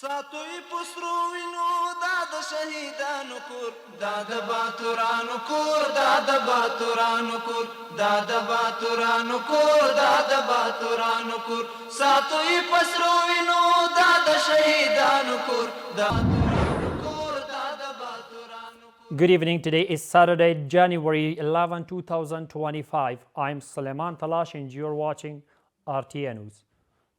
ساتوی پسروینو داد شهیدانو کور داد باتورانو کور داد باتورانو کور داد باتورانو کور داد باتورانو کور ساتوی پسروینو داد شهیدانو کور داد کور داد باتورانو کور. Good evening. Today is Saturday, January 11, 2025. I'm Suleiman Talash and you're watching RTA News.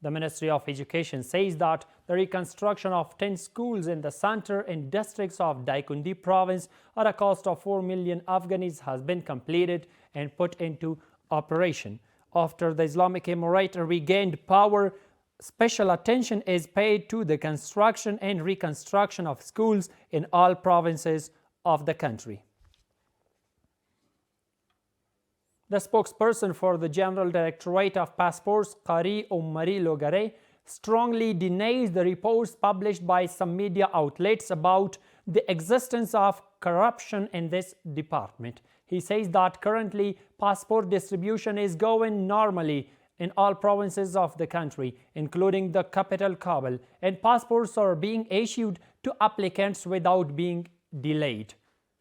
The Ministry of Education says that the reconstruction of 10 schools in the center and districts of Daikundi province at a cost of 4 million Afghanis has been completed and put into operation. After the Islamic Emirate regained power, special attention is paid to the construction and reconstruction of schools in all provinces of the country. The spokesperson for the General Directorate of Passports, Qari Umari Logare, strongly denies the reports published by some media outlets about the existence of corruption in this department. He says that currently passport distribution is going normally in all provinces of the country, including the capital Kabul, and passports are being issued to applicants without being delayed.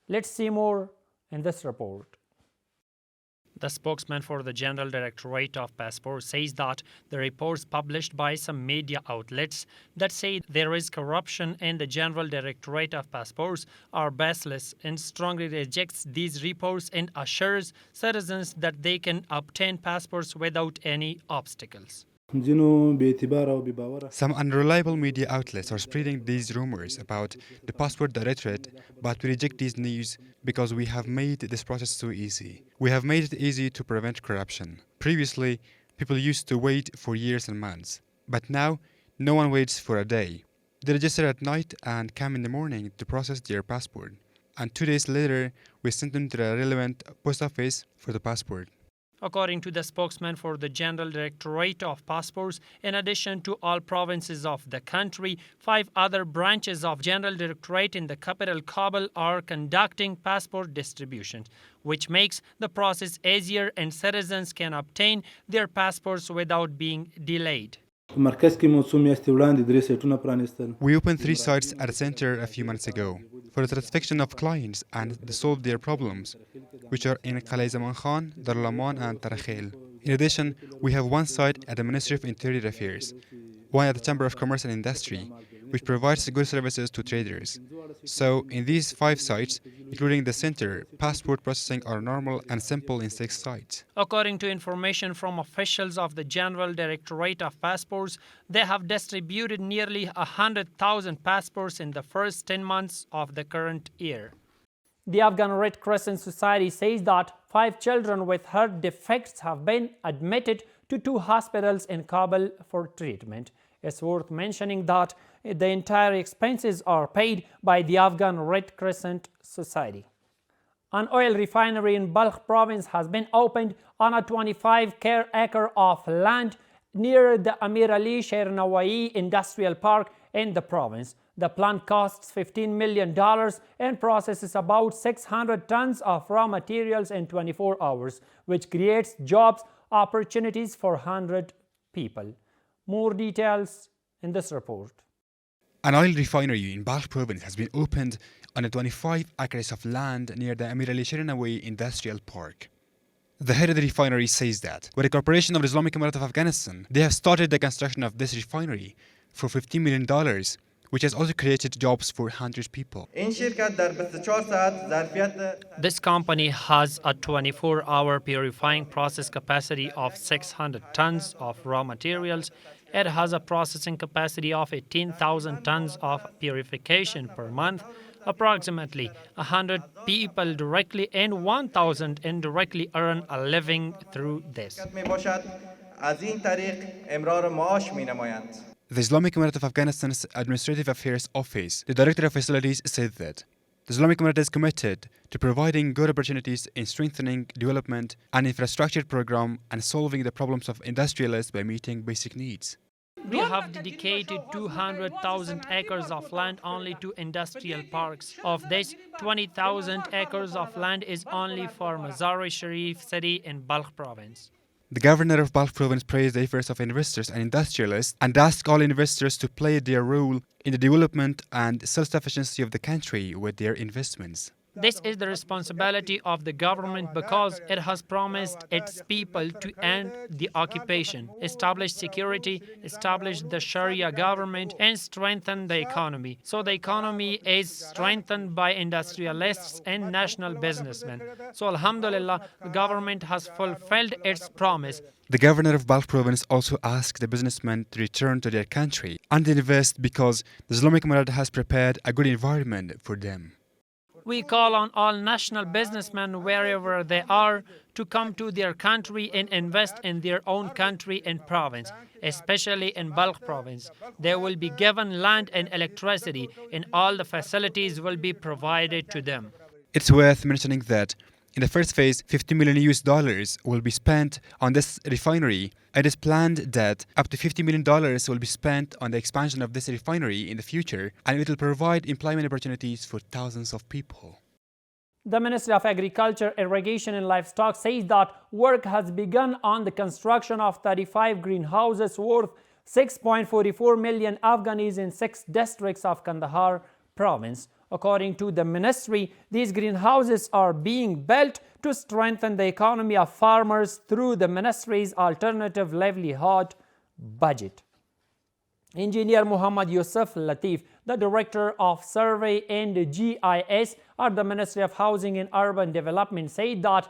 Let's see more in this report. The spokesman for the General Directorate of Passports says that the reports published by some media outlets that say there is corruption in the General Directorate of Passports are baseless and strongly rejects these reports and assures citizens that they can obtain passports without any obstacles. Some unreliable media outlets are spreading these rumors about the Passport Directorate, but we reject these news because we have made this process so easy. We have made it easy to prevent corruption. Previously, people used to wait for years and months, but now no one waits for a day. They register at night and come in the morning to process their passport, and 2 days later we send them to the relevant post office for the passport. According to the spokesman for the General Directorate of Passports, in addition to all provinces of the country, 5 other branches of General Directorate in the capital Kabul are conducting passport distributions, which makes the process easier and citizens can obtain their passports without being delayed. We opened 3 sites at the center a few months ago for the satisfaction of clients and to solve their problems, which are in Qalai Zaman Khan, Darlaman and Tarakhel. In addition, we have 1 site at the Ministry of Interior Affairs, 1 at the Chamber of Commerce and Industry, which provides good services to traders. So, in these 5 sites, including the center, passport processing are normal and simple in 6 sites. According to information from officials of the General Directorate of Passports, they have distributed nearly 100,000 passports in the first 10 months of the current year. The Afghan Red Crescent Society says that 5 children with heart defects have been admitted to 2 hospitals in Kabul for treatment. It's worth mentioning that the entire expenses are paid by the Afghan Red Crescent Society. An oil refinery in Balkh province has been opened on a 25-acre of land near the Amir Ali Sher Nawai Industrial Park in the province. The plant costs $15 million and processes about 600 tons of raw materials in 24 hours, which creates jobs opportunities for 100 people. More details in this report. An oil refinery in Balkh province has been opened on a 25 acres of land near the Amir Ali Sher Nawai Industrial Park. The head of the refinery says that, with the cooperation of the Islamic Emirate of Afghanistan, they have started the construction of this refinery for $15 million, which has also created jobs for 100 people. This company has a 24-hour purifying process capacity of 600 tons of raw materials. It has a processing capacity of 18,000 tons of purification per month. Approximately 100 people directly and 1,000 indirectly earn a living through this. The Islamic Emirate of Afghanistan's Administrative Affairs Office, the Director of Facilities, said that the Islamic Emirate is committed to providing good opportunities in strengthening development and infrastructure program and solving the problems of industrialists by meeting basic needs. We have dedicated 200,000 acres of land only to industrial parks. Of this, 20,000 acres of land is only for Mazar-e Sharif city in Balkh province. The governor of Balkh province praised the efforts of investors and industrialists and asked all investors to play their role in the development and self-sufficiency of the country with their investments. This is the responsibility of the government because it has promised its people to end the occupation, establish security, establish the Sharia government, and strengthen the economy. So the economy is strengthened by industrialists and national businessmen. So Alhamdulillah, the government has fulfilled its promise. The governor of Balkh province also asked the businessmen to return to their country and invest because the Islamic Emirate has prepared a good environment for them. We call on all national businessmen wherever they are to come to their country and invest in their own country and province, especially in Balkh province. They will be given land and electricity, and all the facilities will be provided to them. It's worth mentioning that in the first phase, $50 million will be spent on this refinery. It is planned that up to $50 million will be spent on the expansion of this refinery in the future, and it will provide employment opportunities for thousands of people. The Ministry of Agriculture, Irrigation and Livestock says that work has begun on the construction of 35 greenhouses worth 6.44 million Afghanis in 6 districts of Kandahar province. According to the ministry, these greenhouses are being built to strengthen the economy of farmers through the ministry's alternative livelihood budget. Engineer Muhammad Yusuf Latif, the Director of Survey and GIS at the Ministry of Housing and Urban Development, said that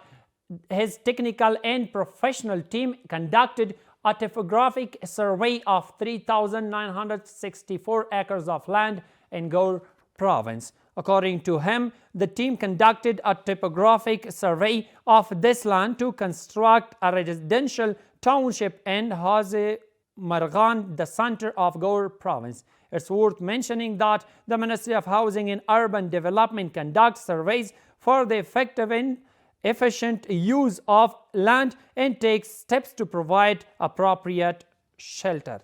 his technical and professional team conducted a topographic survey of 3,964 acres of land in Gaur province. According to him, the team conducted a topographic survey of this land to construct a residential township in Haze Margan, the center of Gaur province. It's worth mentioning that the Ministry of Housing and Urban Development conducts surveys for the effective and efficient use of land and takes steps to provide appropriate shelter.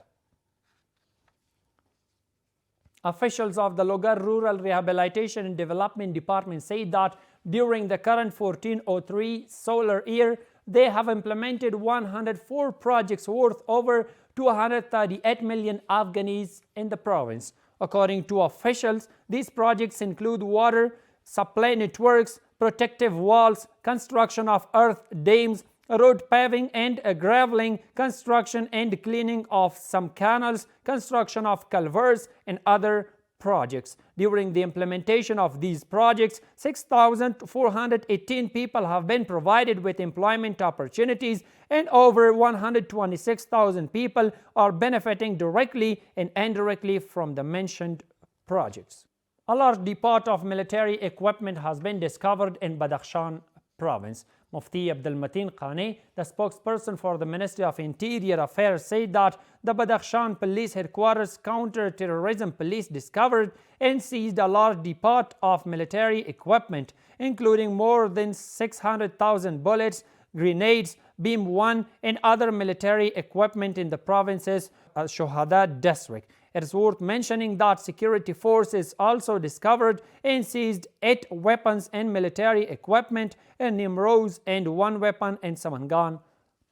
Officials of the Logar Rural Rehabilitation and Development Department say that during the current 1403 solar year, they have implemented 104 projects worth over 238 million Afghanis in the province. According to officials, these projects include water supply networks, protective walls, construction of earth dams, road paving and graveling, construction and cleaning of some canals, construction of culverts and other projects. During the implementation of these projects, 6,418 people have been provided with employment opportunities and over 126,000 people are benefiting directly and indirectly from the mentioned projects. A large depot of military equipment has been discovered in Badakhshan province. Mufti Abdul Mateen Qane, the spokesperson for the Ministry of Interior Affairs, said that the Badakhshan Police Headquarters Counter-Terrorism Police discovered and seized a large depot of military equipment, including more than 600,000 bullets, grenades, Beam-1 and other military equipment in the province's Shohada district. It is worth mentioning that security forces also discovered and seized 8 weapons and military equipment in Nimroz and 1 weapon in Samangan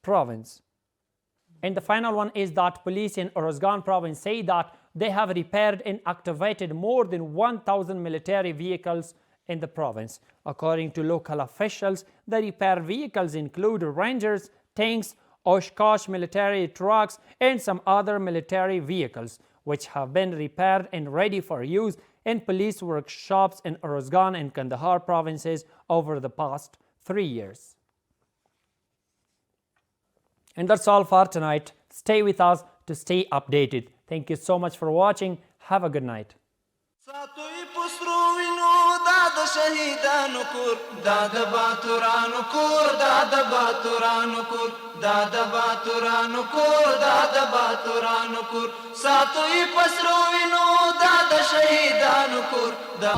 province. And the final one is that police in Oruzgan province say that they have repaired and activated more than 1,000 military vehicles in the province. According to local officials, the repair vehicles include Rangers, tanks, Oshkosh military trucks, and some other military vehicles, which have been repaired and ready for use in police workshops in Oruzgan and Kandahar provinces over the past 3 years. And that's all for tonight. Stay with us to stay updated. Thank you so much for watching. Have a good night. ساتوی پسرو وینو دا د شهیدانو کور دا د باتورانو کور دا د باتورانو کور دا د باتورانو کور دا د باتورانو کور ساتوی پسرو وینو دا د شهیدانو کور دا